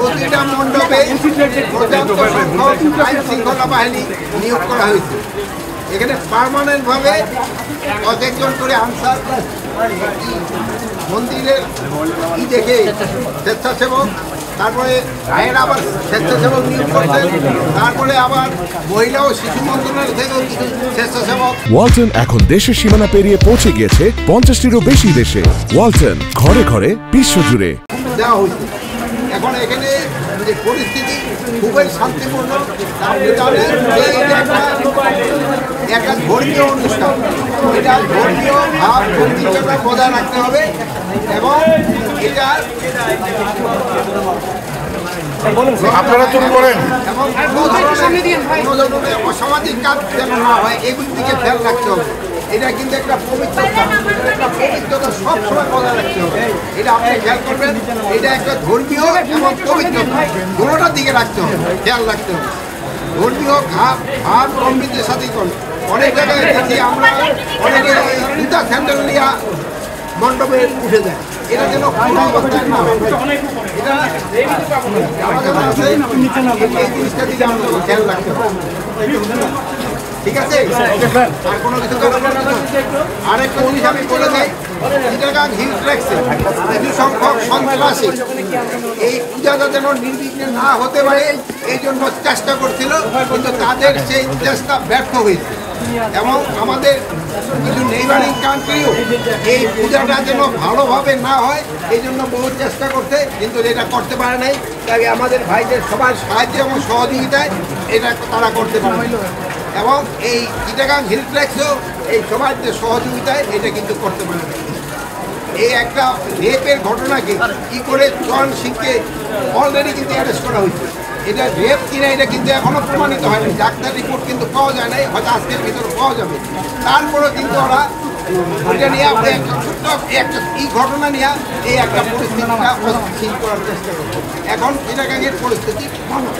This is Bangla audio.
প্রতিটা মণ্ডপে পর্যাপ্ত সংখ্যক আইন শৃঙ্খলা বাহিনী নিয়োগ করা হয়েছে। এখানে পার্মানেন্টভাবে কয়েকজন করে আনসার মন্দিরের দেখে স্বেচ্ছাসেবক, তারপরে ভাইয়ের আবার স্বেচ্ছাসেবক নিয়োগ করছেন, তারপরে আবার মহিলা ও শিশু মন্ত্রণালয় থেকেও কিছু স্বেচ্ছাসেবক। ওয়ালটন এখন দেশের সীমানা পেরিয়ে পৌঁছে গিয়েছে 50টিরও বেশি দেশে। ওয়ালটন, ঘরে ঘরে বিশ্বজুড়ে দেওয়া হয়েছে। এখন এখানে যে পরিস্থিতি খুবই শান্তিপূর্ণ। আপনি জানেন যে এটা একটা ধর্মীয় অনুষ্ঠান, এটা ধর্মীয় ভাব ভক্তিটা বজায় রাখতে হবে এবং এটা আপনারা চুপ করেন এবং কোনো ধরনের অসামাজিক কাজ যেন না হয় এগুলি দিকে খেয়াল রাখতে হবে। এটা কিন্তু একটা পবিত্রতা, পবিত্রতা সবসময় বজায় রাখতে হবে। এটা আপনি খেয়াল করবেন, এটা একটা ধর্মীয় এবং পবিত্রতা দুটোটার দিকে রাখতে হবে, খেয়াল রাখতে হবে। ধর্মীয় ভাব সম্বৃদ্ধির সাথেই করে অনেক জায়গায় দেখি আমরা অনেকে জুতা স্যান্ডেল নিয়ে মণ্ডপে উঠে যায়, এটা যেন কোনো অবস্থায় না হয়। এটা আমাদের আছে এই জিনিসটা দিকে আমরা খেয়াল রাখতে হবে, ঠিক আছে? আর কোনো কিছু আরেকটা জিনিস আমি বলে যাই, চিটাগাং হিল ট্র্যাক্সে কিছু সংখ্যক সন্ত্রাসী এই পূজাটা যেন নির্বিঘ্নে না হতে পারে এই জন্য চেষ্টা করছিল, কিন্তু তাদের সেই চেষ্টা ব্যর্থ হয়েছে। এবং আমাদের কিছু নেইবারিং কান্ট্রিও এই পূজাটা যেন ভালোভাবে না হয় এই জন্য বহু চেষ্টা করতে, কিন্তু এটা করতে পারে নাই। তাই আমাদের ভাইদের সবার সাহায্য এবং সহযোগিতায় এটা তারা করতে পারে এবং এই চিটাগাং হিল ট্র্যাক্সও এই সবার যে সহযোগিতায় এটা কিন্তু করতে পারে না। এই একটা রেপের ঘটনাকে কি করে জন সিংকে অলরেডি কিন্তু অ্যারেস্ট করা হয়েছে। এটা রেপ কিনা এটা কিন্তু এখনো প্রমাণিত হয়নি, ডাক্তার রিপোর্ট কিন্তু পাওয়া যায় নাই, হয়তো আজকের ভিতরে পাওয়া যাবে। তারপরেও কিন্তু ওরা এটা নিয়ে একটা এই ঘটনা নিয়ে এই একটা পরিস্থিতিটা অস্থিতিশীল করার চেষ্টা করছে। এখন চিটাগাংয়ের পরিস্থিতি ভালো।